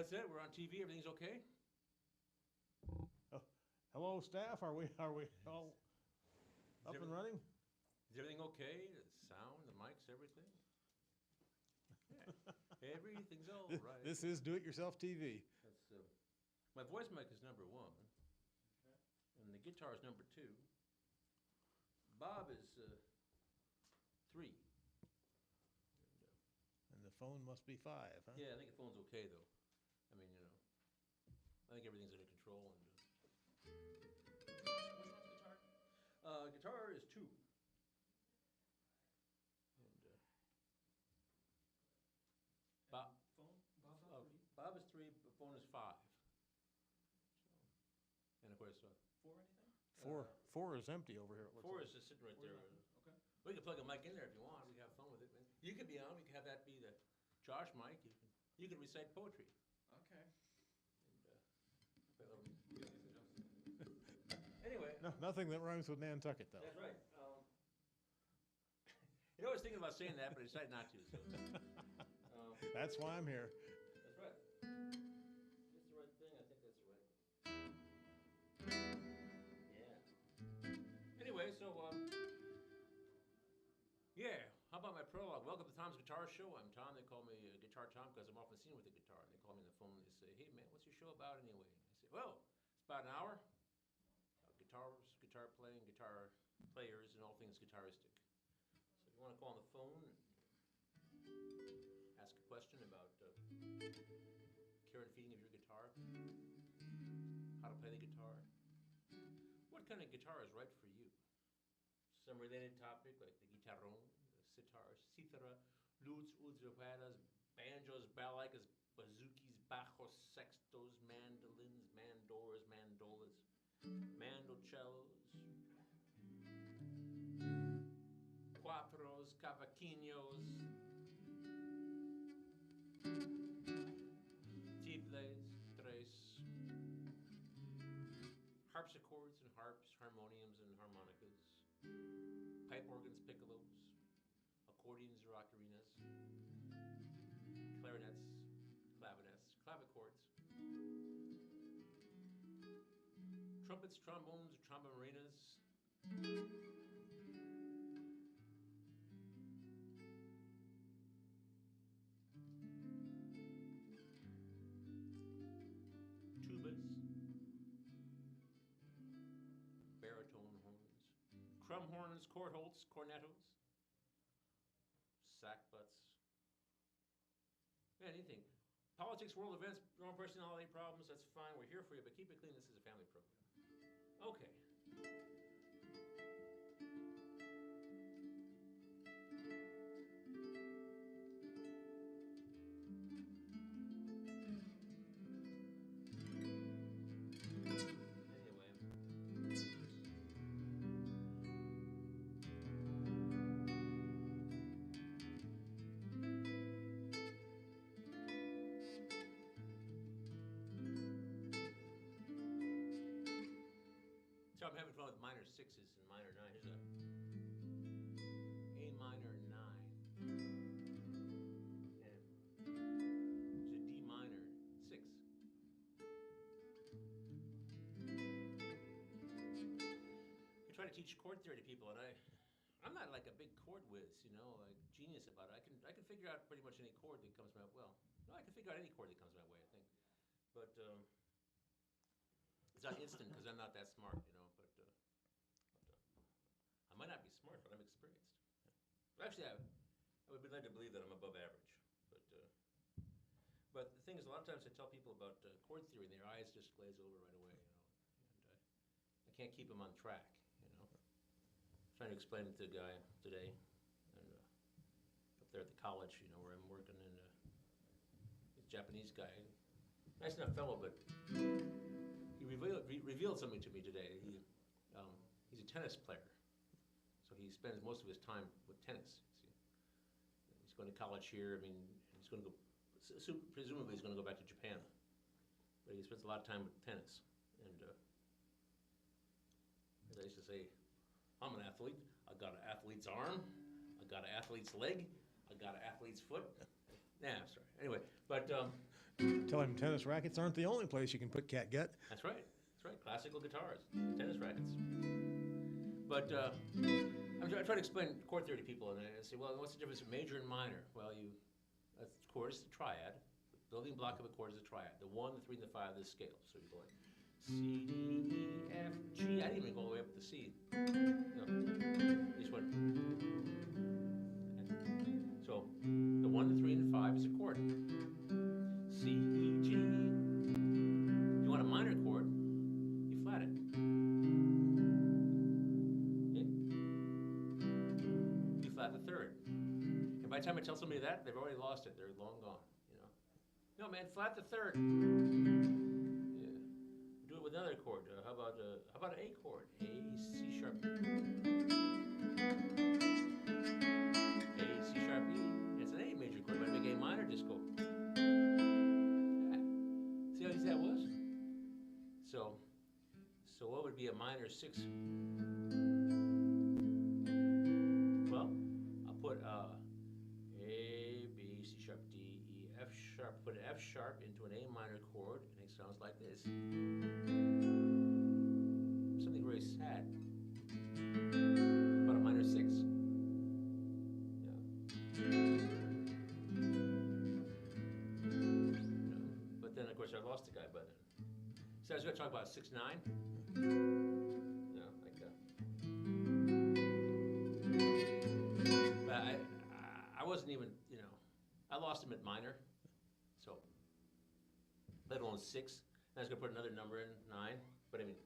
That's it. We're on TV. Everything's okay. Oh, hello, staff. Are we all up and running? Is everything okay? The sound, the mics, everything? Yeah. Everything's all right. This is do-it-yourself TV. That's, my voice mic is number 1, and the guitar is number 2. Bob is 3. And the phone must be 5, huh? Yeah, I think the phone's okay though. I mean, I think everything's under control. And Which one's guitar? guitar is 2. And Bob. Phone? Bob's on 3. Bob is 3, but phone is 5. So, and of course, 4 anything? Four is empty over here. It looks 4 like. is just sitting right 4 there. nothing. Okay. We can plug a mic in there if you want. We can have fun with it. Man. You could be on. We could have that be the Josh mic. You can recite poetry. Okay. Anyway. No, nothing that rhymes with Nantucket, though. That's right. I was thinking about saying that, but I decided not to. So, That's why I'm here. that's right. That's the right thing. I think that's the right thing. Yeah. Anyway, so, yeah, how about my prologue? Welcome to Tom's Guitar Show. I'm Tom. They call me Guitar Tom because I'm often seen with a guitar. And they call me on the phone and they say, hey, man, what's your show about anyway? And I say, well, it's about an hour. Guitars, guitar playing, guitar players, and all things guitaristic. So if you want to call on the phone and ask a question about care and feeding of your guitar, how to play the guitar, what kind of guitar is right for you? Some related topic like the guitarron, the sitar, cithara, lutes, ouds, violas, banjos, balaicas, bouzouki, bajos, sextos, mandolins, mandors, mandolas, mandocellos, quattros, cavaquinhos, tibles, tres, harpsichords and harps, harmoniums and harmonicas, pipe organs, piccolos, accordions or ocarinas, clarinets, clavinets, clavichords, trumpets, trombones, tromboninas, tubas, baritone horns, crumb horns, cornholts, cornetos, sackbuts, anything. Politics, world events, your own personality problems, that's fine. We're here for you, but keep it clean. This is a family program. Okay. Anyway. So I'm having fun with minor 6s and minor 9. Here's a A minor 9. And here's a D minor 6. I try to teach chord theory to people, and I'm not like a big chord whiz, like genius about it. I can figure out pretty much any chord that comes my way. Well, no, I can figure out any chord that comes my way, I think. But it's not instant because I'm not that smart, but I might not be smart, but I'm experienced. But actually, I would be led to believe that I'm above average. But the thing is, a lot of times I tell people about chord theory, and their eyes just glaze over right away, and I can't keep them on track, Trying to explain it to a guy today, and up there at the college, where I'm working, and this Japanese guy, nice enough fellow, but he revealed something to me today. He's a tennis player, so he spends most of his time with tennis. He's going to college here. I mean, he's going to go. Presumably, he's going to go back to Japan, but he spends a lot of time with tennis. And as I used to say, I'm an athlete. I got an athlete's arm. I got an athlete's leg. I got an athlete's foot. Nah, I'm sorry. Anyway, but Tell him tennis rackets aren't the only place you can put catgut. That's right. That's right. Classical guitars, tennis rackets. But I try to explain chord theory to people, and I say, well, what's the difference between major and minor? Well, a chord is a triad. The building block of a chord is a triad. The 1, the 3, and the 5 of the scale. So you go like C, D, E, F, G. I didn't even go all the way up to C. No, just went. So the 1, the 3, and the 5 is a chord. C, E, G. You want a minor chord, you flat it. Okay? You flat the third. And by the time I tell somebody that, they've already lost it. They're long gone. No, man, flat the third. Yeah. Do it with another chord. How about an A chord? A, C sharp. A, C sharp, E. It's an A major chord. But make A minor, just go. Yeah. See how easy that was? So what would be a minor 6? Well, I'll put A, B, C sharp, D, E, F sharp. Put an F sharp into an A minor chord, and it sounds like this. Something very sad. About a minor 6. Yeah. But then, of course, I lost the guy by then. So I was going to talk about 6/9. Yeah, like that. But I wasn't even, I lost him at minor. So, let alone 6. And I was going to put another number in, 9. But I mean,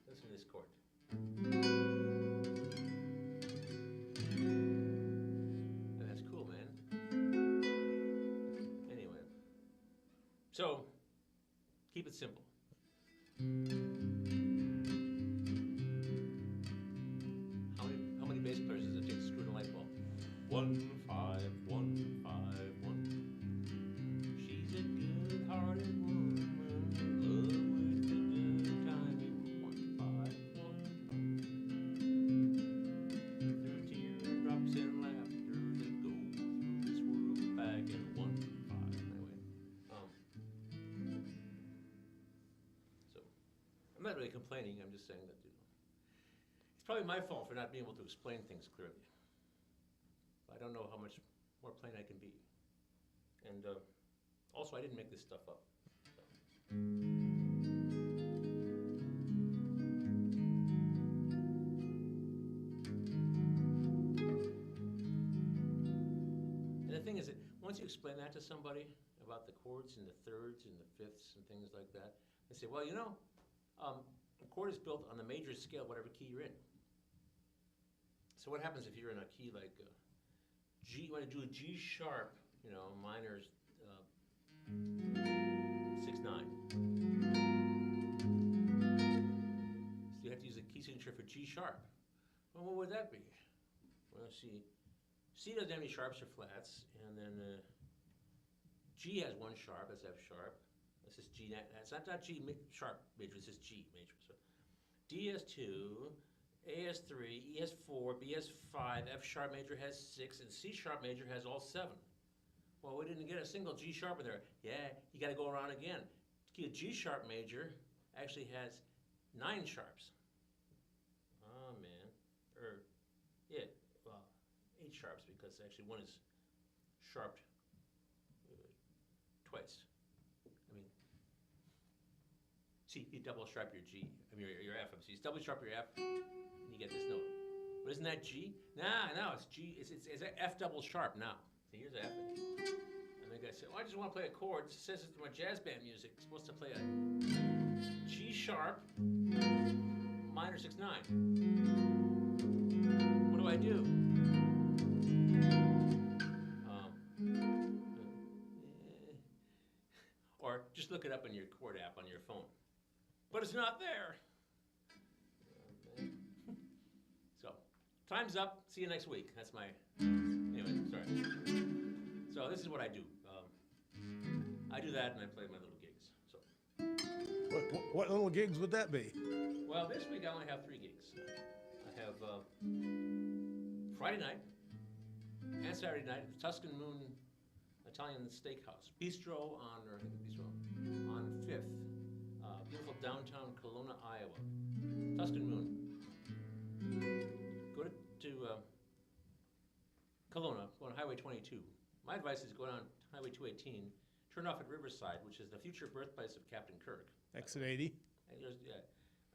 listen to this chord. And that's cool, man. Anyway. So, keep it simple. How many bass players does it take to screw in a light bulb? 1, 5, 1, 5, 1. She's a good-hearted woman, love with a good timing. 1, 5, 1, 5. Through teardrops and laughter that go through this world back in 1, 5. Anyway, so I'm not really complaining. I'm just saying that it's probably my fault for not being able to explain things clearly. I don't know how much more plain I can be. And also, I didn't make this stuff up. So. And the thing is that once you explain that to somebody about the chords and the thirds and the fifths and things like that, they say, well, a chord is built on the major scale, whatever key you're in. So what happens if you're in a key like G? You want to do a G sharp, minor 6/9. So you have to use a key signature for G sharp. Well, what would that be? Well, C doesn't have any sharps or flats, and then G has 1 sharp. That's F sharp. This is G. That's not G sharp major. This is G major. So D has 2. A has 3, E has 4, B has 5, F sharp major has 6, and C sharp major has all 7. Well, we didn't get a single G sharp in there. Yeah, you got to go around again. A G sharp major actually has 9 sharps. Oh, man. 8 sharps, because actually one is sharped twice. I mean, see, you double sharp your G, your F. So you double sharp your F, and you get this note. But isn't that G? No, it's G. It's F double sharp now. So here's F. And the guy said, well, I just want to play a chord. It says it's my jazz band music. It's supposed to play a G sharp minor 6/9. What do I do? Or just look it up in your chord app on your phone. But it's not there. So, time's up. See you next week. That's my... Anyway, sorry. So this is what I do. I do that and I play my little gigs. So. What little gigs would that be? Well, this week I only have 3 gigs. I have Friday night and Saturday night at the Italian steakhouse. Bistro on 5th. Beautiful downtown Kelowna, Iowa. Tuscan Moon. Go to Kelowna, go on Highway 22. My advice is go down Highway 218, turn off at Riverside, which is the future birthplace of Captain Kirk. Exit 80. And there's, yeah,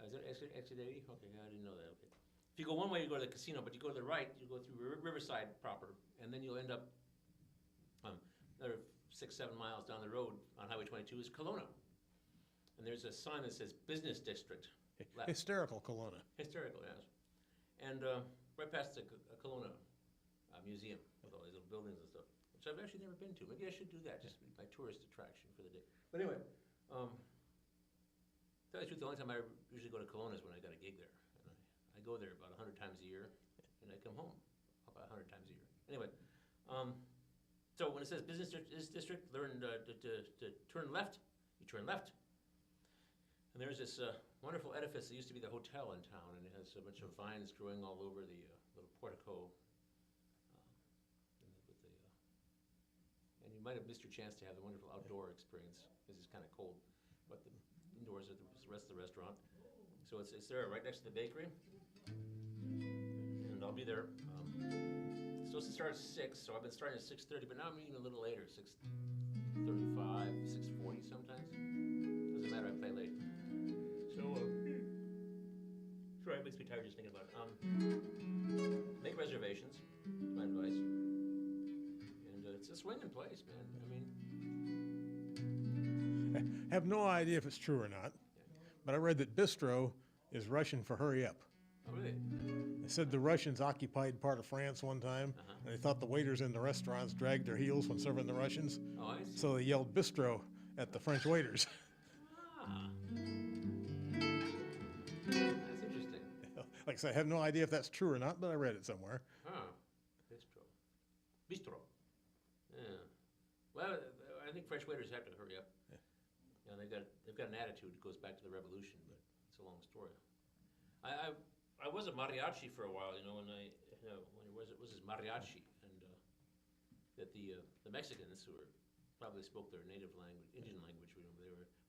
is it exit 80? Okay, I didn't know that. Okay. If you go one way, you go to the casino, but you go to the right, you go through Riverside proper, and then you'll end up another 6-7 miles down the road on Highway 22 is Kelowna. And there's a sign that says Business District. Left. Hysterical Kelowna. Hysterical, yes. And right past the Kelowna Museum with all these little buildings and stuff, which I've actually never been to. Maybe I should do that, just my tourist attraction for the day. But anyway, tell you the truth, the only time I usually go to Kelowna is when I got a gig there. And I go there about 100 times a year, and I come home about 100 times a year. Anyway, so when it says Business District, learn to turn left. You turn left. And there's this wonderful edifice that used to be the hotel in town, and it has a bunch of vines growing all over the little portico. And you might have missed your chance to have the wonderful outdoor experience, because it's kind of cold. But the indoors is the rest of the restaurant. So it's there right next to the bakery. And I'll be there. It's supposed to start at 6, so I've been starting at 6:30, but now I'm eating a little later, 6:35, 6:40 sometimes. Doesn't matter, I play late. So, sorry, it makes me tired just thinking about it. Make reservations, is my advice. And it's a swinging place, man. I mean, I have no idea if it's true or not, but I read that bistro is Russian for hurry up. oh, really? They said the Russians occupied part of France one time, and they thought the waiters in the restaurants dragged their heels when serving the Russians, Oh, I see. so they yelled bistro at the French waiters. Ah. That's interesting. Like I said, I have no idea if that's true or not, but I read it somewhere. Huh. Bistro. Bistro. Yeah. Well, I think French waiters have to hurry up. Yeah. You know, they've got an attitude that goes back to the revolution, but it's a long story. I was a mariachi for a while, when it was mariachi, and that the Mexicans, who probably spoke their native language, Indian language, when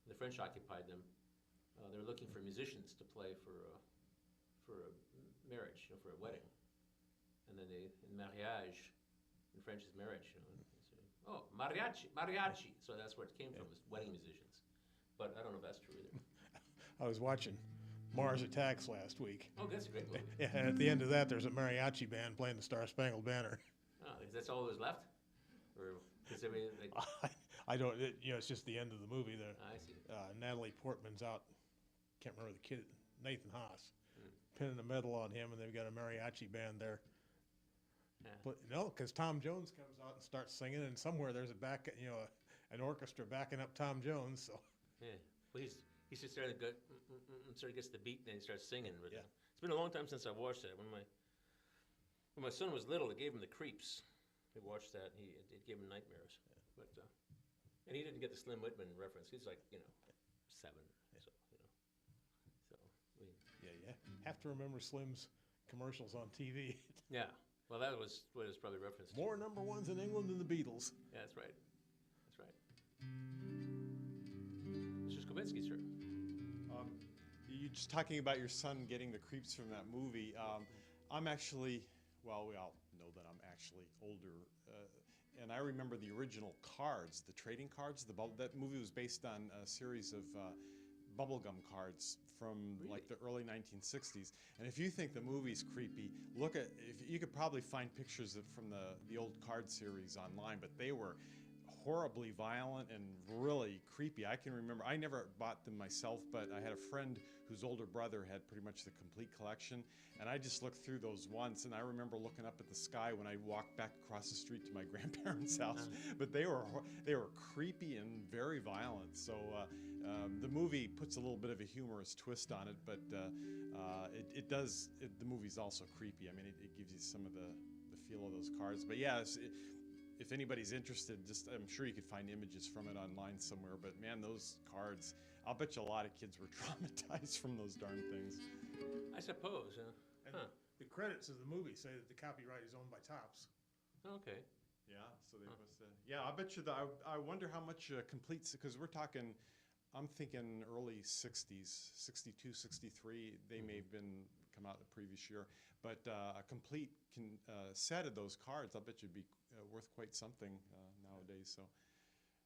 the French occupied them, they were looking for musicians to play for a marriage, for a wedding, and then in mariage, in French is marriage, they say, oh, mariachi. So that's where it came from, was wedding musicians. But I don't know if that's true either. I was watching Mars Attacks last week. Oh, that's a great movie. Yeah, and at the end of that, there's a mariachi band playing the Star Spangled Banner. Oh, is that all that was left? Or is everything like? I don't, it's just the end of the movie. I see. Natalie Portman's out, can't remember the kid, Nathan Haas, pinning a medal on him, and they've got a mariachi band there. Yeah. But no, because Tom Jones comes out and starts singing, and somewhere there's an orchestra backing up Tom Jones. So Yeah. Well, he sits there and sort of gets the beat, and then he starts singing. But Yeah. It's been a long time since I watched that. When my son was little, it gave him the creeps. He watched that, and it gave him nightmares. Yeah. But and he didn't get the Slim Whitman reference. He's like 7. So yeah, you have to remember Slim's commercials on TV. yeah. Well, that was what it was probably referenced. More number ones in England than the Beatles. Yeah, that's right. That's right. Mr. Skowinski, sir. You're just talking about your son getting the creeps from that movie. I'm actually, well, we all know that I'm actually older, and I remember the original cards, the trading cards. That movie was based on a series of bubblegum cards from like the early 1960s. And if you think the movie's creepy, if you could probably find pictures from the old card series online, but they were horribly violent and really creepy. I can remember, I never bought them myself, but I had a friend whose older brother had pretty much the complete collection, and I just looked through those once, and I remember looking up at the sky when I walked back across the street to my grandparents' house. But they were creepy and very violent. So the movie puts a little bit of a humorous twist on it, but the movie's also creepy. I mean, it gives you some of the feel of those cards. But yeah, if anybody's interested, I'm sure you could find images from it online somewhere. But man, those cards, I'll bet you a lot of kids were traumatized from those darn things. I suppose. And the credits of the movie say that the copyright is owned by Topps. Okay. Yeah, so they must, yeah, I bet you I wonder how much complete, because we're talking, I'm thinking early 60s, 62, 63, they may have been, come out the previous year, but a complete set of those cards, I bet you'd be worth quite something nowadays, so.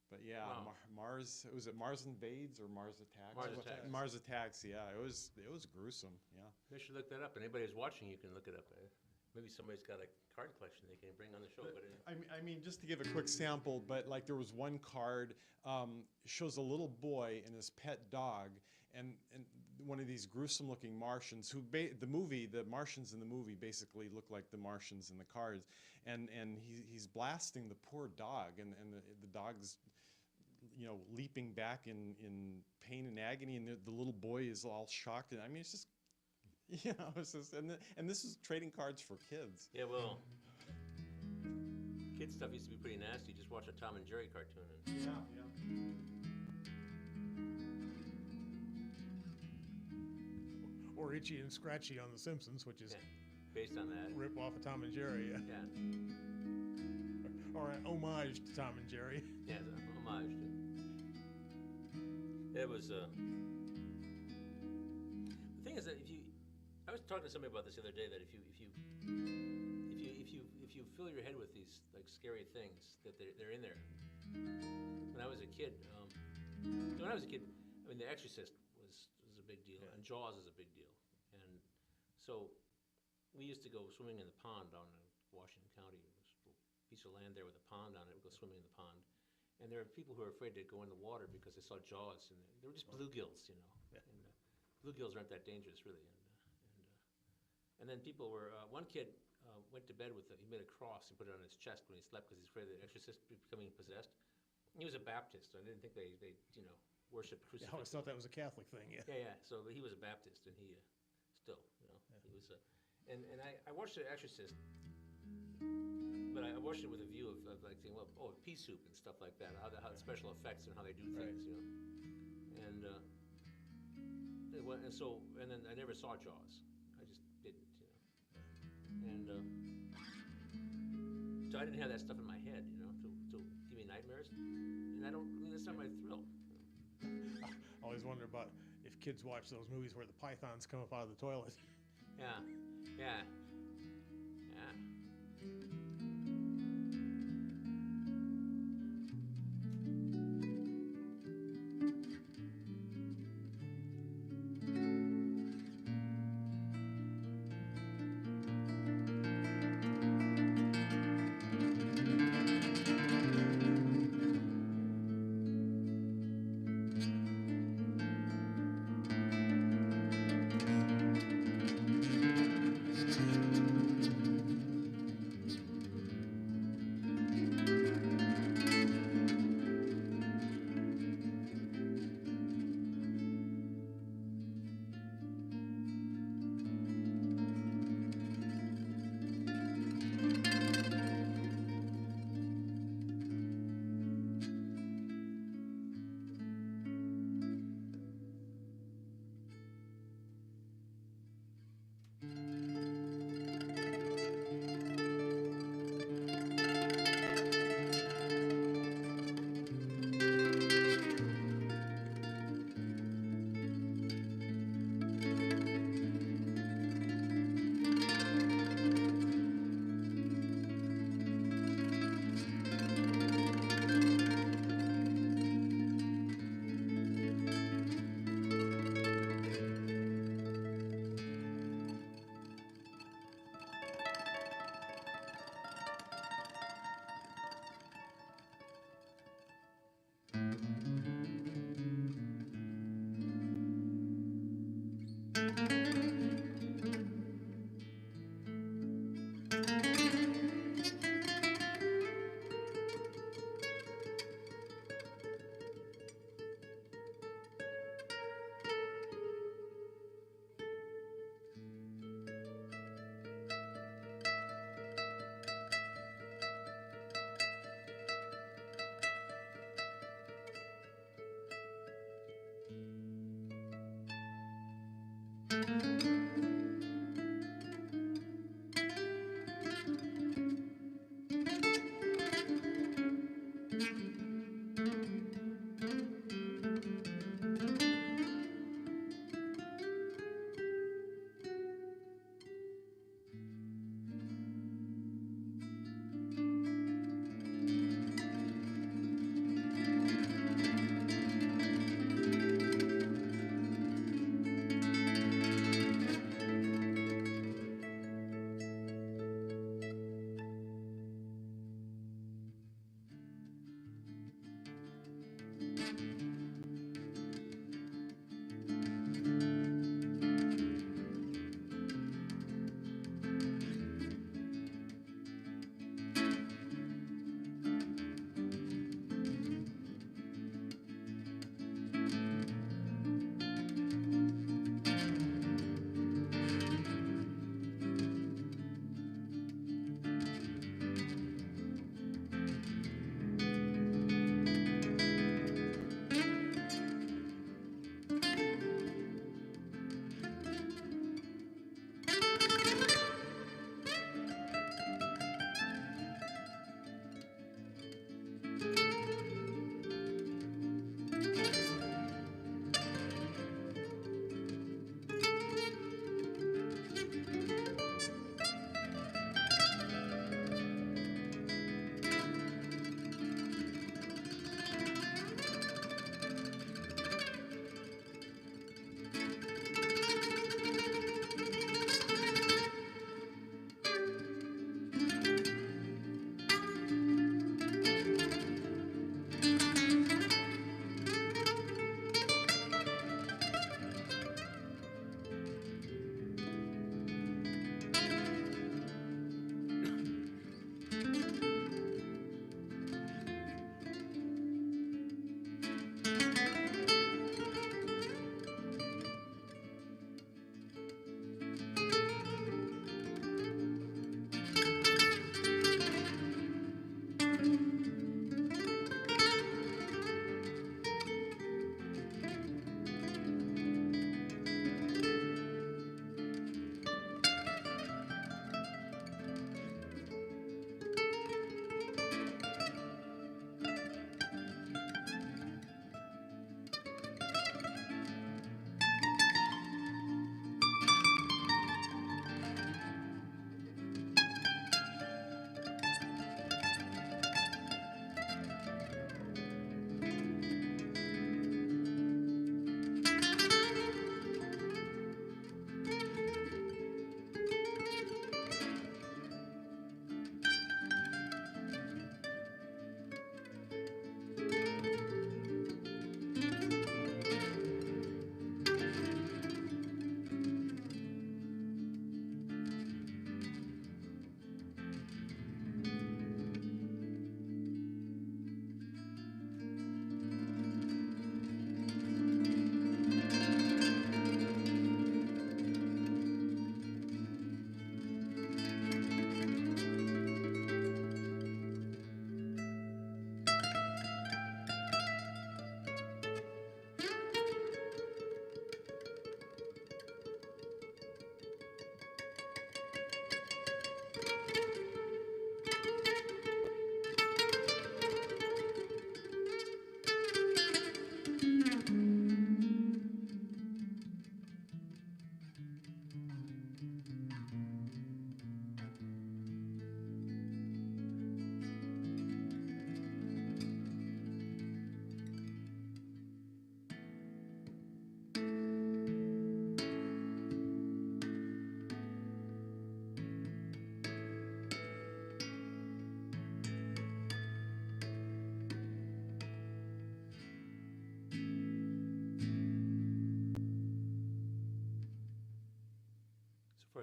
But yeah, Wow. Mars, was it Mars Invades or Mars Attacks? Mars What- Attacks. Mars Attacks, yeah, it was gruesome, yeah. You should look that up. Anybody who's watching, you can look it up. Maybe somebody's got a card collection they can bring on the show. But I mean, just to give a quick sample, but like there was one card, shows a little boy and his pet dog, and one of these gruesome-looking Martians who the Martians in the movie basically look like the Martians in the cards, and he's blasting the poor dog, and the dog's, you know, leaping back in pain and agony, and the little boy is all shocked, and I mean, it's just. You know, it's just, and this is trading cards for kids. yeah, well, kid stuff used to be pretty nasty. Just watch a Tom and Jerry cartoon. And, Yeah. Or Itchy and Scratchy on The Simpsons, which is yeah, based on that. rip off of Tom and Jerry, yeah. Yeah, Or an homage to Tom and Jerry. yeah, the homage. It was. The thing is that I was talking to somebody about this the other day. That if you fill your head with these like scary things, that they're in there. When I was a kid, I mean, The Exorcist was a big deal, and Jaws is a big deal, and so we used to go swimming in the pond down in Washington County. There was a little piece of land there with a pond on it. We'd go swimming in the pond, and there were people who were afraid to go in the water because they saw Jaws, and they were just bluegills, you know. Yeah. And bluegills aren't that dangerous, really. And then people were. One kid went to bed with he made a cross and put it on his chest when he slept because he's afraid of the exorcist becoming possessed. He was a Baptist, so I didn't think they worshipped I crucifixes. always thought that was a Catholic thing, yeah. Yeah. So he was a Baptist, and he still, he was. And I watched The Exorcist, but I watched it with a view of like saying, well, pea soup and stuff like that, how the special effects and how they do things, you know. And and then I never saw Jaws. I just didn't, you know. And so I didn't have that stuff in my head, you know, to give me nightmares. And that's not my thrill. I always wonder about if kids watch those movies where the pythons come up out of the toilet. Yeah. Yeah.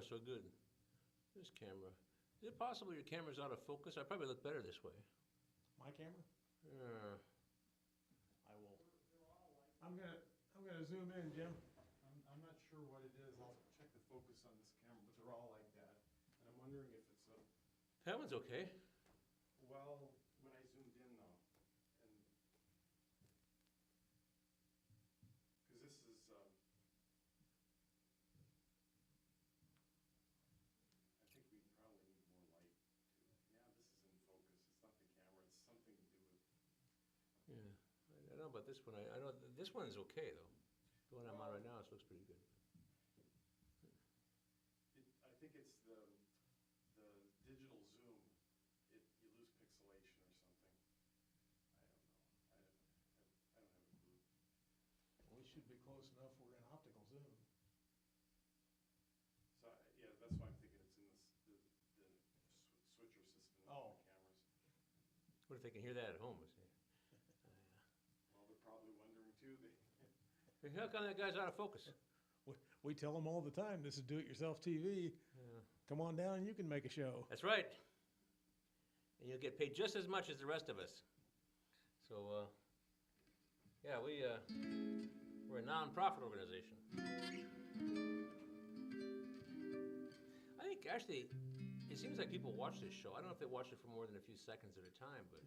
so good. This camera. Is it possible your camera's out of focus? I probably look better this way. My camera? Uh, I will. I'm gonna zoom in, Jim. I'm not sure what it is. I'll check the focus on this camera, but they're all like that. And I'm wondering if it's a, that one's okay. well, when I zoomed in though, and, because this is, I think we probably need more light to, yeah, this is in focus. It's not the camera, it's something to do with, Yeah. I don't know about this one. I know this one is okay though. The one I'm on right now, it looks pretty good. I think it's the digital zoom. You lose pixelation or something. I don't know. I don't have a clue. We should be close enough, we're in optical zoom. So, yeah, that's why I'm thinking it's in the switcher system Oh. of the cameras. What if they can hear that at home? Well, they're probably wondering too. How come that guy's out of focus? We tell them all the time, this is do-it-yourself TV. Yeah. Come on down and you can make a show. That's right. And you'll get paid just as much as the rest of us. So, yeah, we're a non-profit organization. I think actually, it seems like people watch this show. I don't know if they watch it for more than a few seconds at a time, but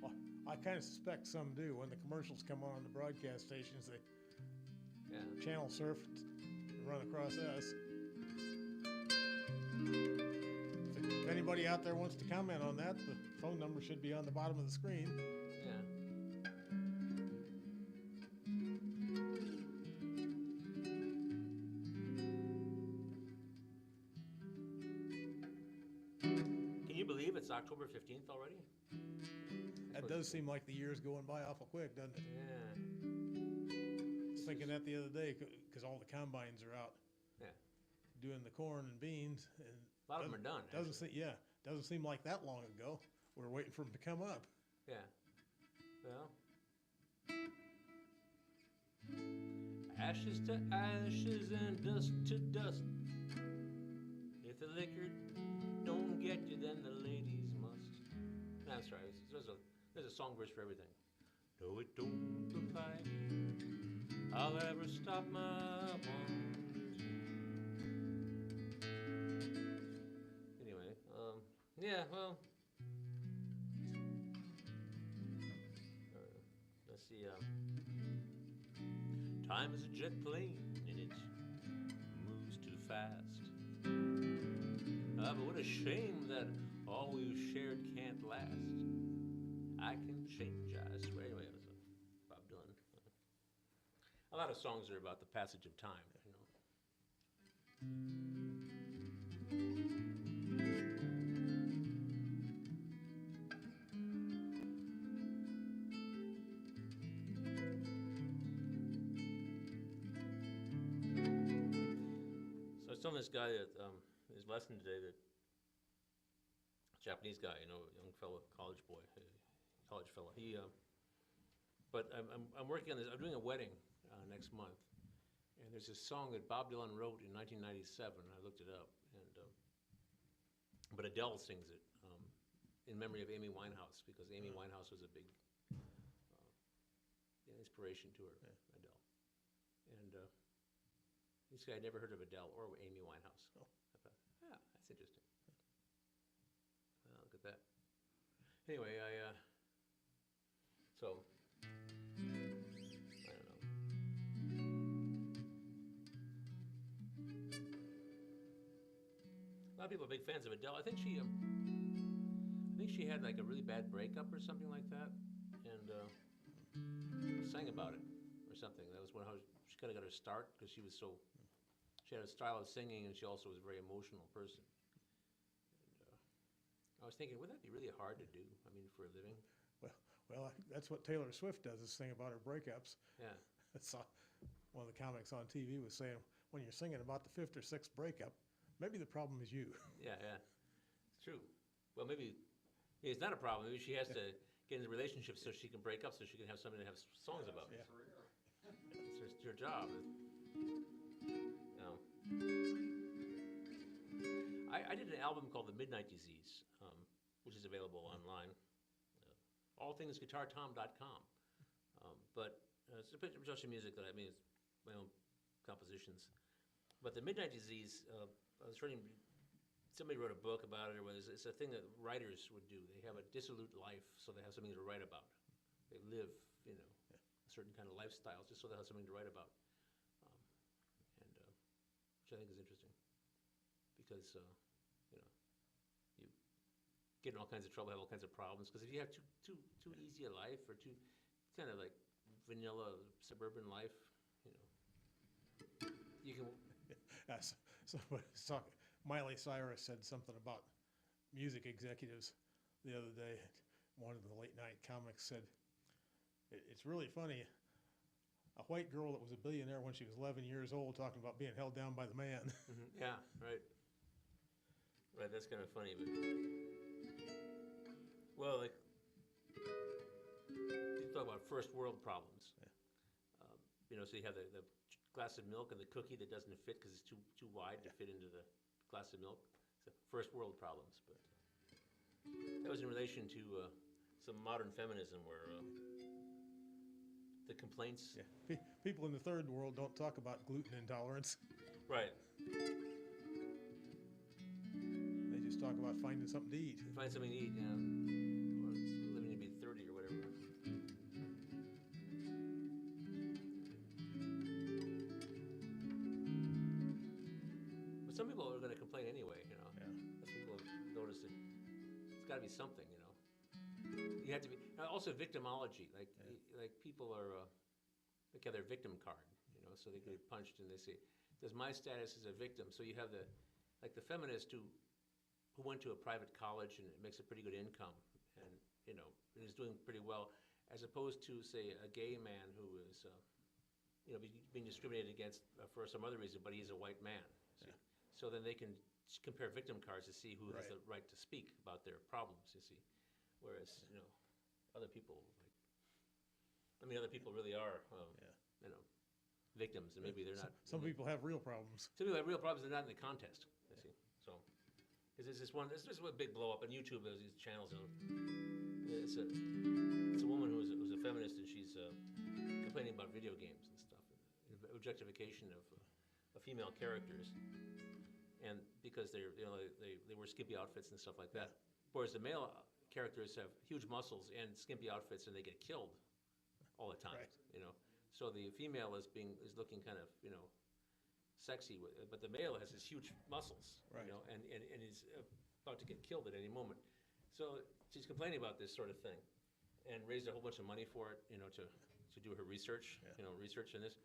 Well, I kind of suspect some do. When the commercials come on the broadcast stations, they yeah. channel surf and run across us. If anybody out there wants to comment on that, the phone number should be on the bottom of the screen. Yeah. Can you believe it's October 15th already? That does seem like the year's going by awful quick, doesn't it? Yeah. I was thinking that the other day, because all the combines are out Yeah. doing the corn and beans. And A lot of them are done. Doesn't actually. seem, yeah, doesn't seem like that long ago. We're waiting for them to come up. Yeah. Well. Ashes to ashes and dust to dust. If the liquor don't get you, then the ladies must. That's right. There's a song verse for everything. No, it don't look like I'll ever stop my wanting. Anyway, yeah, well. Let's see, time is a jet plane and it moves too fast. But what a shame that all we've shared can't last. I can change, I swear. Anyway, it was Bob Dylan. A lot of songs are about the passage of time, you know. So I was telling this guy that his lesson today that Japanese guy, you know, young fellow, college boy, college fellow. But I'm working on this. I'm doing a wedding next month, and there's this song that Bob Dylan wrote in 1997. I looked it up, and but Adele sings it in memory of Amy Winehouse because Amy Winehouse was a big inspiration to her, Adele. And this guy had never heard of Adele or Amy Winehouse. Oh. I thought, yeah, that's interesting. Well, look at that. Anyway, so, I don't know. A lot of people are big fans of Adele. I think she had like a really bad breakup or something like that, and sang about it or something. That was how she kind of got her start because she had a style of singing, and she also was a very emotional person. And, I was thinking, would that be really hard to do? I mean, for a living? Well, that's what Taylor Swift does, is sing about her breakups. Yeah. I saw one of the comics on TV was saying, when you're singing about the 5th or 6th breakup, maybe the problem is you. Yeah, yeah. It's true. Well, maybe it's not a problem. Maybe she has to get into relationships so she can break up, so she can have something to have songs about. Yeah. It's her job. No. I did an album called The Midnight Disease, which is available online. Allthingsguitartom.com. But it's a bunch of music that I mean, it's my own compositions. But The Midnight Disease, I was reading, somebody wrote a book about it, or it's a thing that writers would do. They have a dissolute life, so they have something to write about. They live, a certain kind of lifestyle, just so they have something to write about. Which I think is interesting, because you get in all kinds of trouble, have all kinds of problems. Because if you have too easy a life, or too kind of like vanilla suburban life, you can. Yes. Miley Cyrus said something about music executives the other day. One of the late night comics said, it's really funny. A white girl that was a billionaire when she was 11 years old talking about being held down by the man. Yeah, right. Right, that's kind of funny. But, well, like, you talk about first world problems. Yeah. So you have the glass of milk and the cookie that doesn't fit because it's too wide to fit into the glass of milk. So first world problems. But that was in relation to some modern feminism where the complaints. Yeah. People in the third world don't talk about gluten intolerance. Right. They just talk about finding something to eat. Find something to eat, yeah. Or living to be 30 or whatever. But some people are going to complain anyway, Yeah. Some people notice that it's got to be something, You have to be also victimology. Like people are they have their victim card, so they get punched and they say, "Does my status as a victim?" So you have the feminist who went to a private college and makes a pretty good income and and is doing pretty well, as opposed to say a gay man who is being discriminated against for some other reason, but he's a white man. See? Yeah. So then they can compare victim cards to see who has Right. the right to speak about their problems. You see. Whereas, other people, other people really are, victims, and maybe they're not. Some people have real problems. Some people have real problems. They're not in the contest. You see, so because this is a big blow up on YouTube. There's these channels. It's a woman who's a feminist, and she's complaining about video games and stuff, and objectification of female characters, and because they wear skimpy outfits and stuff like that. Whereas the male characters have huge muscles and skimpy outfits, and they get killed all the time. Right. So the female is looking kind of sexy, but the male has his huge muscles. Right. And he's about to get killed at any moment. So she's complaining about this sort of thing, and raised a whole bunch of money for it. To do her research. Yeah. Research in this.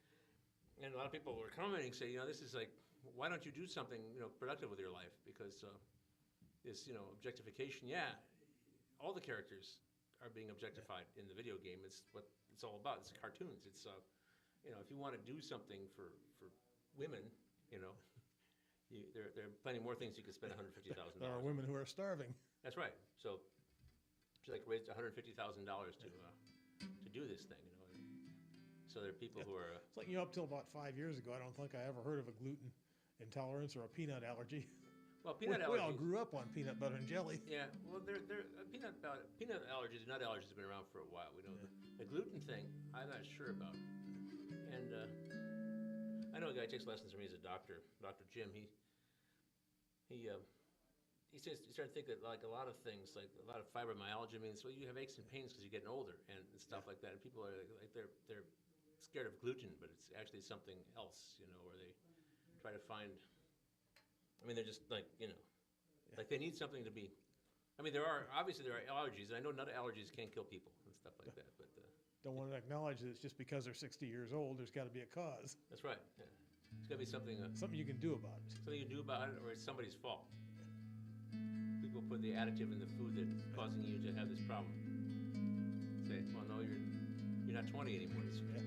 And a lot of people were commenting, say, this is like, why don't you do something productive with your life? Because this objectification, all the characters are being objectified in the video game. It's what it's all about. It's cartoons. It's if you want to do something for women, there are plenty more things you could spend $150,000. There are women who are starving. That's right. So she raised $150,000 to do this thing. So there are people who are. It's like up till about 5 years ago, I don't think I ever heard of a gluten intolerance or a peanut allergy. Well, peanut we allergies. all grew up on peanut butter and jelly. Yeah, well, peanut allergies, nut allergies have been around for a while. We know the gluten thing, I'm not sure about. And I know a guy who takes lessons from me. He's a doctor, Dr. Jim. He started to think that like a lot of things, like a lot of fibromyalgia means, well, you have aches and pains because you're getting older and stuff like that. And people are like they're scared of gluten, but it's actually something else, where they try to find. They're just like, like they need something to be. There are allergies, and I know nut allergies can kill people and stuff like that, but. Don't want to acknowledge that it's just because they're 60 years old, there's got to be a cause. That's right, yeah. It's got to be something. Something you can do about it. Something you can do about it, or it's somebody's fault. People put the additive in the food that's causing you to have this problem. Say, well, no, you're not 20 anymore. Yeah.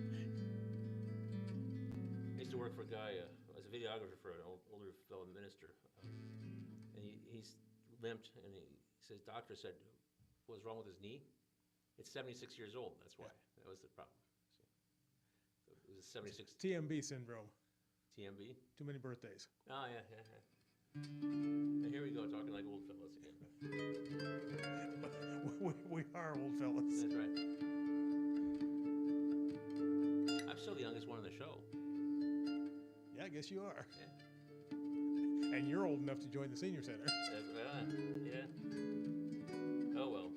I used to work for a guy, as a videographer for an older fellow minister, and he's limped, and he says, doctor said, what was wrong with his knee? It's 76 years old, that's why. That was the problem. So it was 76. TMB syndrome. TMB? Too many birthdays. Oh, yeah. And here we go, talking like old fellas again. We are old fellas. That's right. I'm still the youngest one on the show. Yeah, I guess you are. Yeah. And you're old enough to join the senior center. That's right. Yeah. Oh well.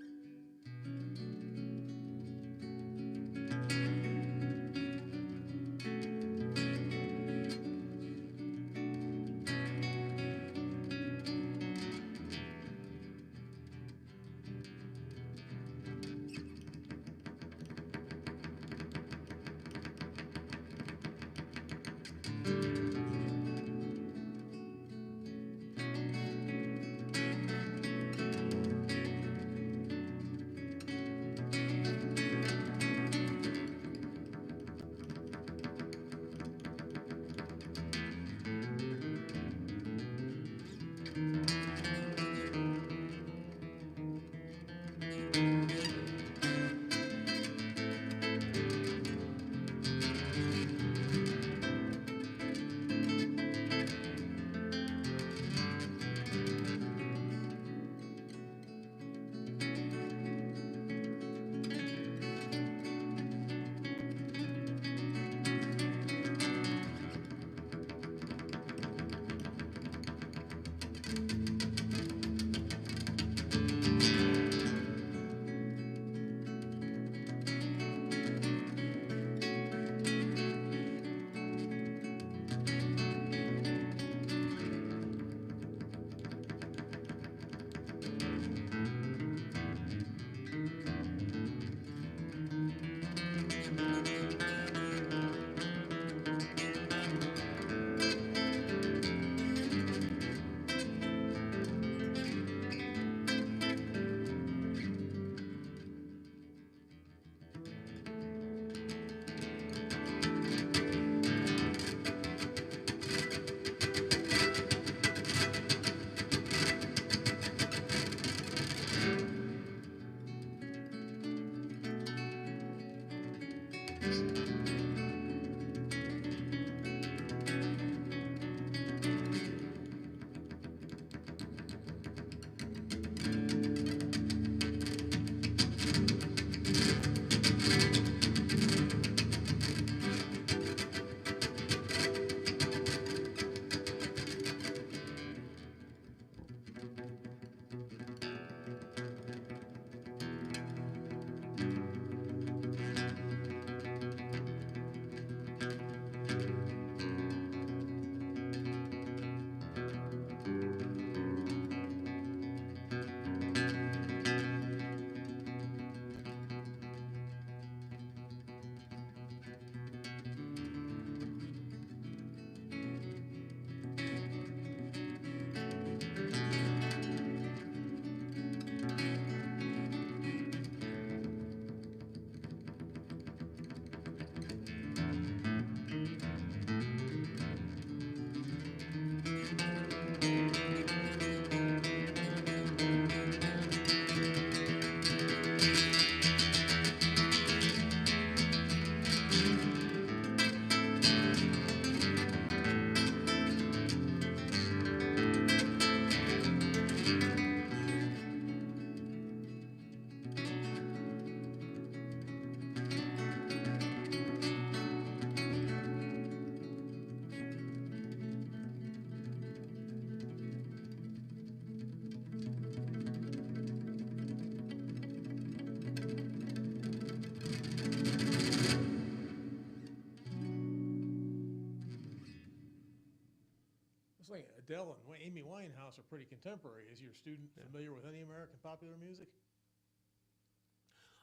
Adele and Amy Winehouse are pretty contemporary. Is your student familiar with any American popular music?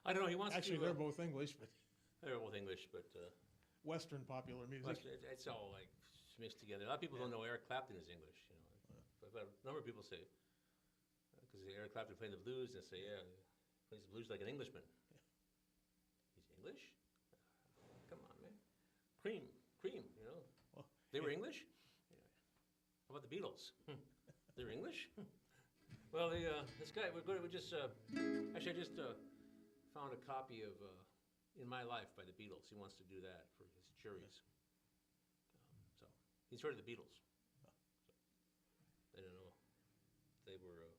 I don't know. He wants Actually, to. they're both English, but They're both English, but Western popular music. it's all like mixed together. A lot of people don't know Eric Clapton is English. You know, but a number of people say because Eric Clapton played the blues, and they say, yeah, he plays the blues like an Englishman. He's English? Come on, man. Cream. You know, Well, they were English. Anyway, how about the Beatles? They're English. Well, this guy, we just actually I just found a copy of "In My Life" by the Beatles. He wants to do that for his juries. So he's heard of the Beatles. I don't know. They were.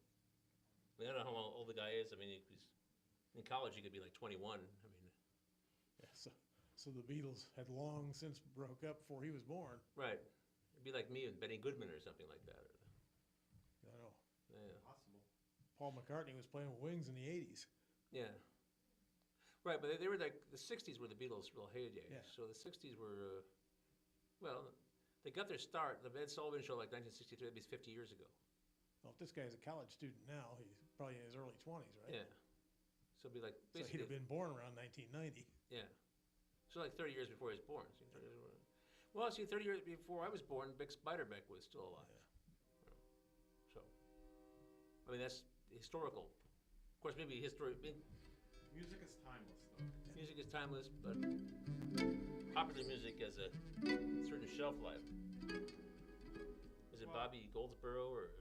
I don't know how old the guy is. I mean, he's in college. He could be like 21. I mean, Yeah, so the Beatles had long since broke up before he was born. right. It'd be like me and Benny Goodman or something like that. I know. Yeah. Possible. Paul McCartney was playing with Wings in the 80s. Yeah. Right, but they were like the '60s were the Beatles' real heyday. Yeah. So the '60s were, well, they got their start. The Ed Sullivan Show, like 1963, that'd be 50 years ago. Well, if this guy's a college student now, he's probably in his early 20s, right? Yeah. So it'd be like So he'd basically, have been born around 1990. yeah. So like 30 years before he was born. So 30 years before- well, see, 30 years before I was born, Bix Beiderbecke was still alive. So, I mean, that's historical. Of course, maybe history. Music is timeless, though. Music is timeless, but popular music has a certain shelf life. Was it Well- Bobby Goldsboro or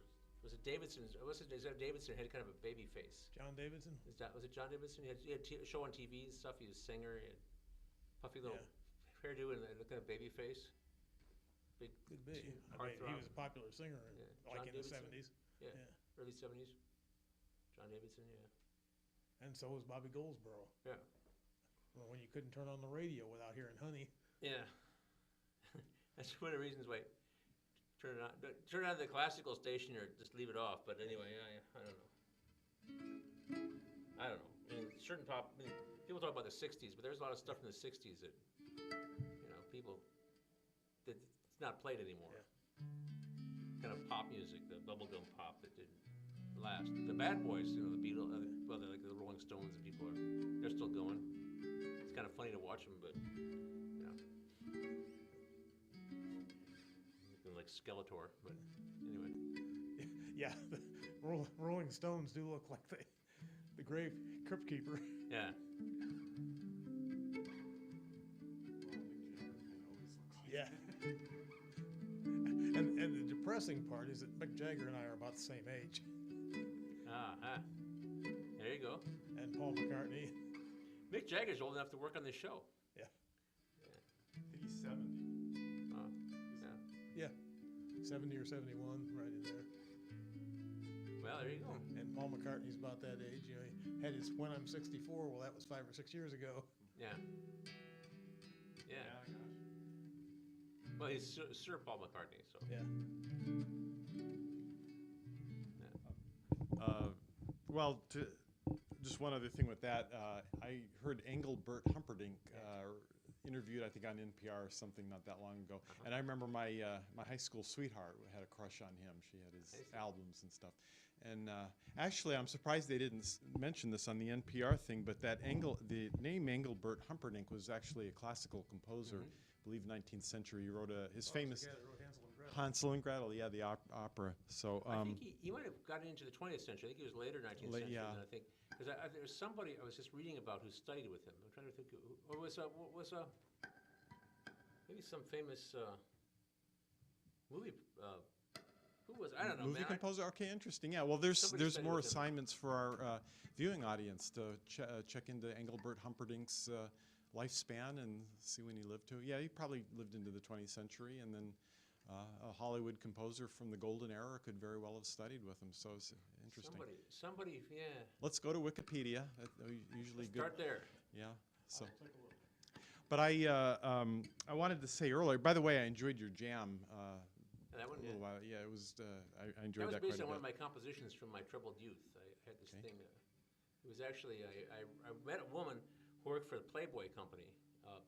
was it Davidson? What's his name? Davidson had kind of a baby face. John Davidson? Was it John Davidson? He had a show on TV and stuff. He was a singer. He had puffy little hairdo and a kind of baby face. Big, Could be. I mean, heartthrob. he was a popular singer, Yeah. like John in the Davidson. 70s. Yeah. Yeah. Early '70s. John Davidson. Yeah. And so was Bobby Goldsboro. Yeah. Well, when you couldn't turn on the radio without hearing Honey. Yeah. That's one of the reasons why. Turn on the classical station or just leave it off. But anyway, I don't know. I don't know. I mean, certain pop. I mean, people talk about the '60s, but there's a lot of stuff in the '60s that people that it's not played anymore. Yeah. Kind of pop music, the bubblegum pop that didn't last. The Bad Boys, the Beatles, well, they're like the Rolling Stones, and they're still going. It's kind of funny to watch them, but like Skeletor, but anyway. Yeah, the Rolling Stones do look like the grave crypt keeper. Yeah. Yeah. And the depressing part is that Mick Jagger and I are about the same age. There you go. And Paul McCartney. Mick Jagger's old enough to work on this show. Yeah. I think he's 70. Yeah. 70 or 71, right in there. Well, there you go. And Paul McCartney's about that age. You know, he had his When I'm 64. Well, that was 5 or 6 years ago. Yeah. Yeah. Gosh. Well, he's Sir Paul McCartney, so. Yeah. Well, just one other thing with that, I heard Engelbert Humperdinck interviewed, I think, on NPR or something not that long ago, and I remember my high school sweetheart had a crush on him. She had his albums and stuff, and actually, I'm surprised they didn't mention this on the NPR thing, but the name Engelbert Humperdinck was actually a classical composer, I believe 19th century. He wrote his famous Yeah, they wrote Hansel and Gretel. Hansel and Gretel, yeah, the opera. So I think he might have gotten into the 20th century. I think he was later 19th century. yeah. Than I think because there was somebody I was just reading about who studied with him. I'm trying to think. Or was maybe some famous movie. Who was I don't know. Movie man. composer. Okay, interesting. Yeah. Well, there's Somebody studied more with him. assignments for our viewing audience to check into Engelbert Humperdinck's lifespan and see when he lived to. Yeah, he probably lived into the 20th century, and then a Hollywood composer from the Golden Era could very well have studied with him. So it's interesting. Somebody, yeah. Let's go to Wikipedia. Usually good. Start there. Yeah. So. Take a look. But I wanted to say earlier. By the way, I enjoyed your jam. And that one, A little while. Yeah, it was. I that enjoyed was that based quite a on one of bit. my compositions from my troubled youth. I had this Okay. thing. It was actually I met a woman who worked for the Playboy company,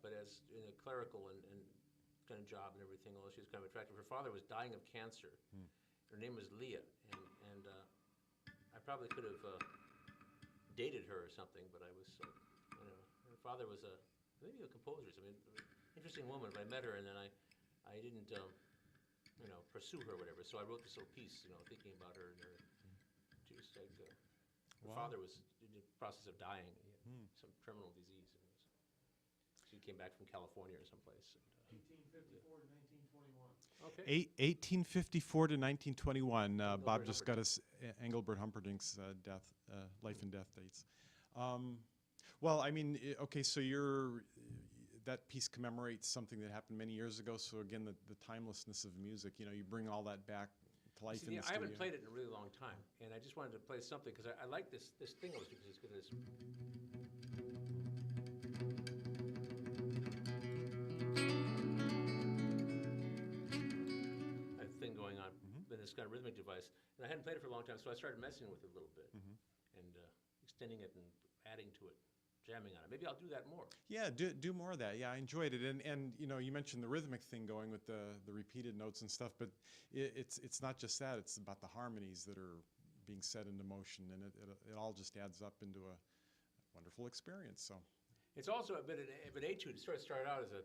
but as in a clerical and kind of job and everything. Although she was kind of attractive, her father was dying of cancer. Her name was Leah, and I probably could have dated her or something, but I was, her father was maybe a composer. I mean, interesting woman. But I met her, and then I didn't, pursue her or whatever. So I wrote this little piece, thinking about her and her. Just like her Wow. father was in the process of dying. He had some terminal disease, and so he came back from California or someplace. 1854 to 1921. Okay. 1854 to 1921. Bob Engelbert just got us Engelbert Humperdinck's life and death dates. Well, I mean, okay, so that piece commemorates something that happened many years ago. So again, the timelessness of music. You bring all that back life See, in the I haven't studio. played it in a really long time, and I just wanted to play something because I like this thing I was doing because it's got this. A thing going on, then this kind of rhythmic device, and I hadn't played it for a long time, so I started messing with it a little bit, and extending it and adding to it, jamming on it. Maybe I'll do that more. Yeah, do more of that. Yeah, I enjoyed it, and you know, you mentioned the rhythmic thing going with the repeated notes and stuff, but it's not just that. It's about the harmonies that are being set into motion, and it all just adds up into a wonderful experience. So It's also a bit of an etude. It sort of started out as a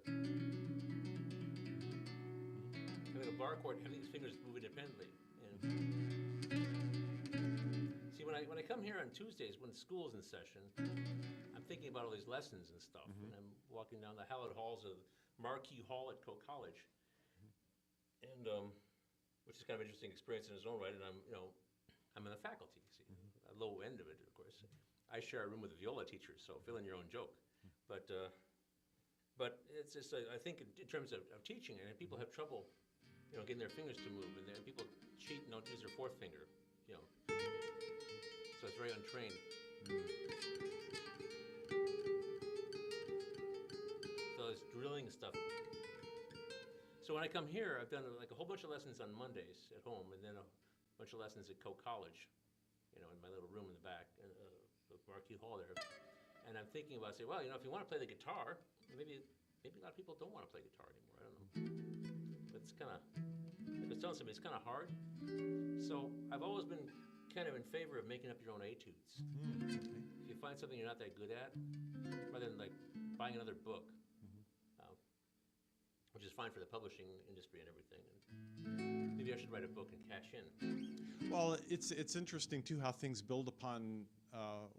having a bar chord, having these fingers move independently. And see, when I come here on Tuesdays when school's in session, I'm thinking about all these lessons and stuff. And I'm walking down the hallowed halls of Marquee Hall at Coe College, and which is kind of an interesting experience in its own right. And I'm in the faculty. See, a low end of it, of course. I share a room with a viola teacher, so fill in your own joke. But it's just I think in terms of teaching, and people have trouble, getting their fingers to move, and then people cheat and don't use their fourth finger, So it's very untrained. So it's drilling stuff. So when I come here, I've done like a whole bunch of lessons on Mondays at home, and then a bunch of lessons at Coe College, in my little room in the back of Marquee Hall there. And I'm thinking about saying, well, if you want to play the guitar, maybe a lot of people don't want to play guitar anymore. I don't know. But it's kind of, like I was telling somebody, it's kind of hard. So I've always been kind of in favor of making up your own etudes. okay. If you find something you're not that good at, rather than like buying another book, which is fine for the publishing industry and everything. And maybe I should write a book and cash in. Well, it's interesting too how things build upon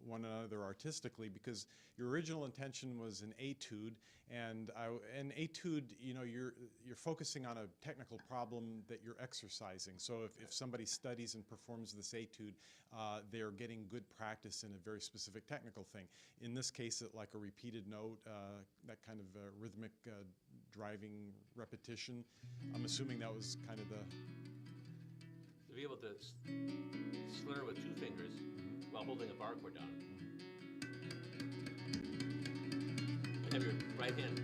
one another artistically, because your original intention was an etude, and an etude, you're focusing on a technical problem that you're exercising. So if somebody studies and performs this etude, they're getting good practice in a very specific technical thing. In this case, like a repeated note, that kind of rhythmic driving repetition. I'm assuming that was kind of the... To be able to slur with two fingers while holding a bar chord down. And have your right hand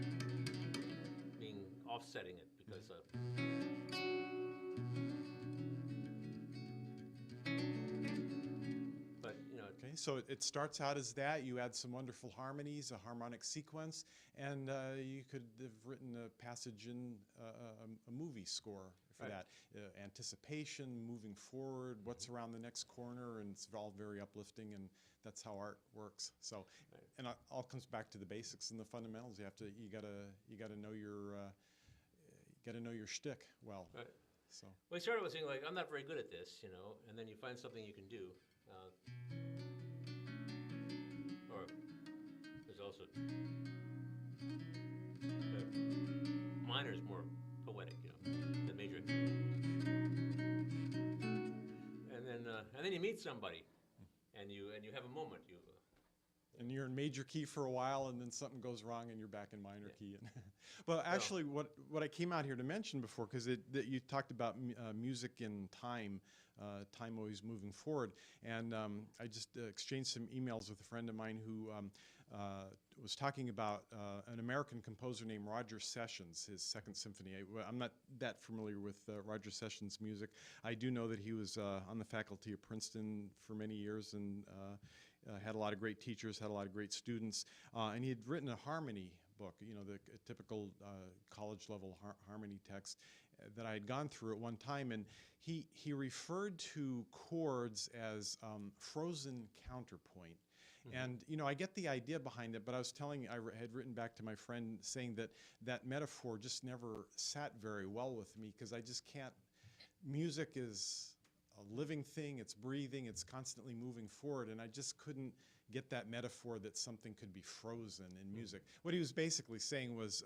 being offsetting it because Okay, so it starts out as that. You add some wonderful harmonies, a harmonic sequence, and you could have written a passage in a movie score for Right. that. Anticipation, moving forward, what's around the next corner, and it's all very uplifting, and that's how art works. So, Right. and it all comes back to the basics and the fundamentals. You gotta know your shtick well. right. So. Well, I started with saying, like, I'm not very good at this, and then you find something you can do. Or there's also minor is more poetic, than major. And then you meet somebody, and you have a moment. And you're in major key for a while, and then something goes wrong, and you're back in minor key. Well, actually, what I came out here to mention before, because you talked about music in time, time always moving forward, and I just exchanged some emails with a friend of mine who was talking about an American composer named Roger Sessions, his Second Symphony. I'm not that familiar with Roger Sessions' music. I do know that he was on the faculty of Princeton for many years, and had a lot of great teachers, had a lot of great students, and he had written a harmony book, the typical college-level harmony text that I had gone through at one time, and he referred to chords as frozen counterpoint. And, I get the idea behind it, but I had written back to my friend saying that metaphor just never sat very well with me, because I just can't. Music is a living thing, it's breathing, it's constantly moving forward, and I just couldn't get that metaphor that something could be frozen in music. What he was basically saying was,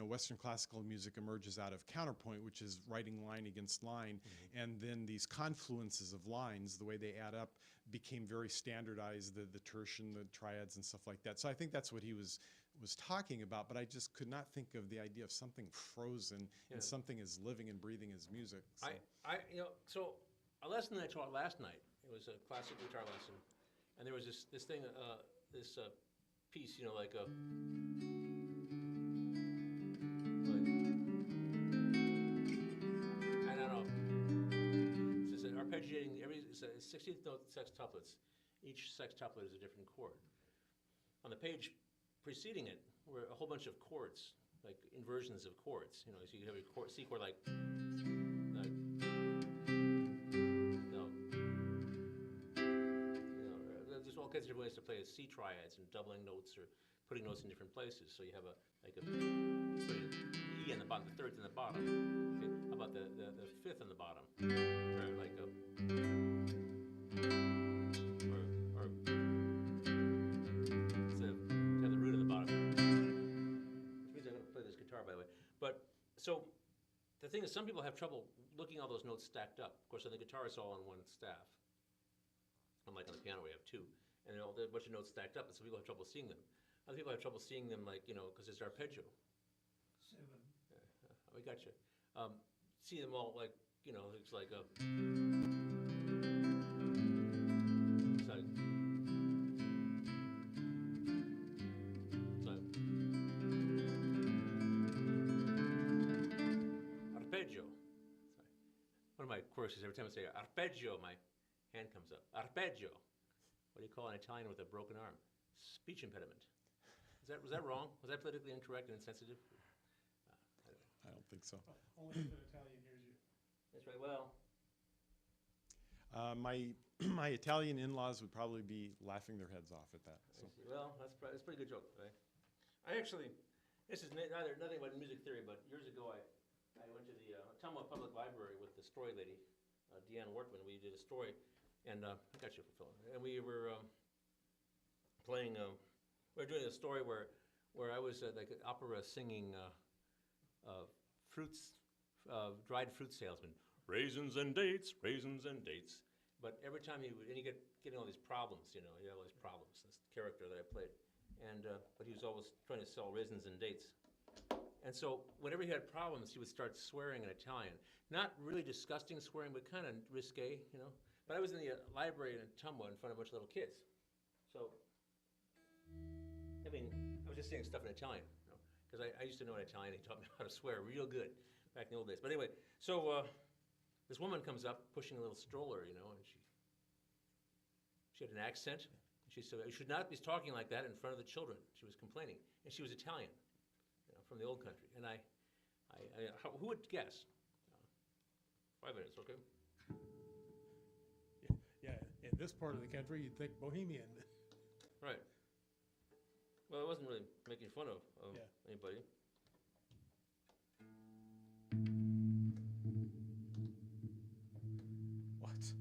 Western classical music emerges out of counterpoint, which is writing line against line, and then these confluences of lines, the way they add up, became very standardized, the tertia and the triads and stuff like that. So I think that's what he was talking about, but I just could not think of the idea of something frozen and something as living and breathing as music. So. So a lesson that I taught last night, it was a classic guitar lesson, and there was this thing, this piece, like a, I don't know, it's an arpeggiating, it's a 16th note sextuplets. Each sextuplet is a different chord. On the page preceding it were a whole bunch of chords, like inversions of chords. So you have a C chord like there's all kinds of different ways to play C triads and doubling notes or putting notes in different places. So you have a E on the bottom, the third in the bottom. Okay, how about the fifth on the bottom? Or like a So the thing is, some people have trouble looking at all those notes stacked up. Of course, on the guitar, it's all on one staff. Unlike on the piano, we have two. And there's a bunch of notes stacked up, and some people have trouble seeing them. Other people have trouble seeing them, because it's arpeggio. 7. We got you. See them all it's like a... One of my courses, every time I say arpeggio, my hand comes up. Arpeggio. What do you call an Italian with a broken arm? Speech impediment. Was that wrong? Was that politically incorrect and insensitive? I don't think so. Only if an Italian hears you. That's right. Well, my Italian in-laws would probably be laughing their heads off at that. So. Well, that's a pretty good joke, right? I actually, this is nothing about music theory, but years ago I went to the Ottumwa Public Library with the story lady, Deanne Wortman. We did a story, and I got you for Phil. And we were playing. We were doing a story where I was like an opera singing dried fruit salesman, raisins and dates, raisins and dates. But every time he would, and you getting all these problems, you have all these problems. This character that I played, and but he was always trying to sell raisins and dates. And so whenever he had problems, he would start swearing in Italian. Not really disgusting swearing, but kind of risque, But I was in the library in Ottumwa in front of a bunch of little kids. So, I was just saying stuff in Italian, because I used to know in Italian. He taught me how to swear real good back in the old days. But anyway, so this woman comes up pushing a little stroller, and she had an accent. She said, "You should not be talking like that in front of the children." She was complaining. And she was Italian. From the old country, and who would guess? 5 minutes, okay? Yeah, in this part of the country, you'd think Bohemian. Right. Well, I wasn't really making fun of anybody. What?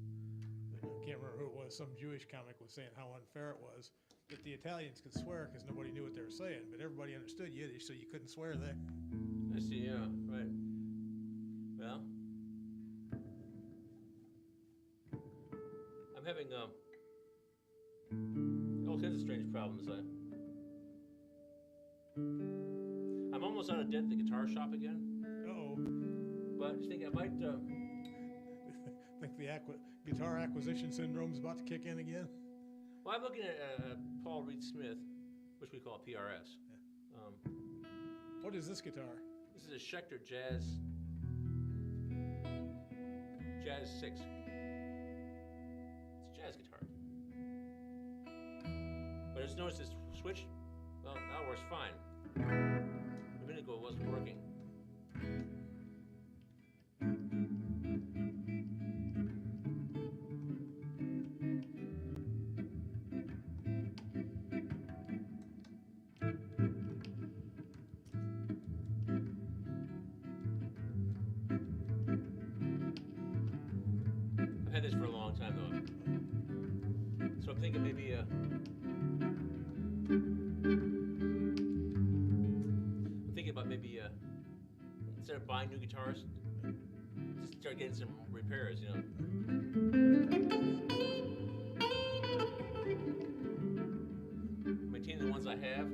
I can't remember who it was. Some Jewish comic was saying how unfair it was that the Italians could swear because nobody knew what they were saying, but everybody understood Yiddish, so you couldn't swear there. I see, yeah, right. Well, I'm having all kinds of strange problems. I'm almost out of debt at the guitar shop again. Uh-oh. But I think I might... Think the guitar acquisition syndrome's about to kick in again? Well, I'm looking at Paul Reed Smith, which we call PRS. Yeah. What is this guitar? This is a Schecter Jazz 6. It's a jazz guitar. But I just noticed this switch, well, now it works fine. A minute ago it wasn't working. I've had this for a long time though. So I'm thinking maybe I'm thinking about maybe instead of buying new guitars, just start getting some repairs, you know. Maintain the ones I have.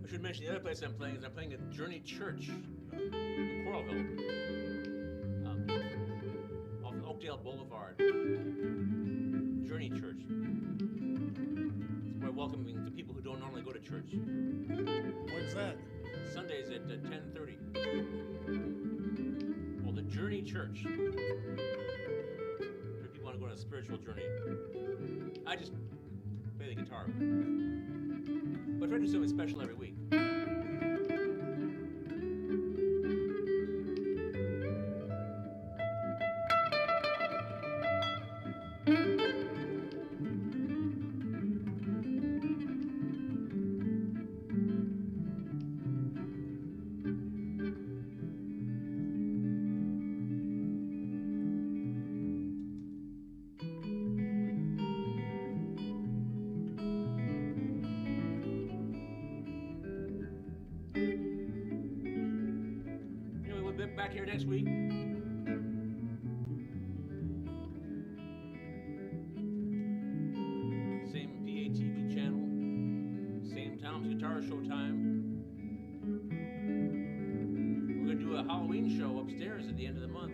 I should mention the other place I'm playing is I'm playing at Journey Church in Coralville, off of Oakdale Boulevard. Journey Church. It's more welcoming to people who don't normally go to church. When's that? Sundays at 10:30. Well, the Journey Church. For people who want to go on a spiritual journey. I just play the guitar. But I try to do something special every week. Anyway, we'll be back here next week. Same PATV channel, same Tom's Guitar Show time. We're going to do a Halloween show upstairs at the end of the month.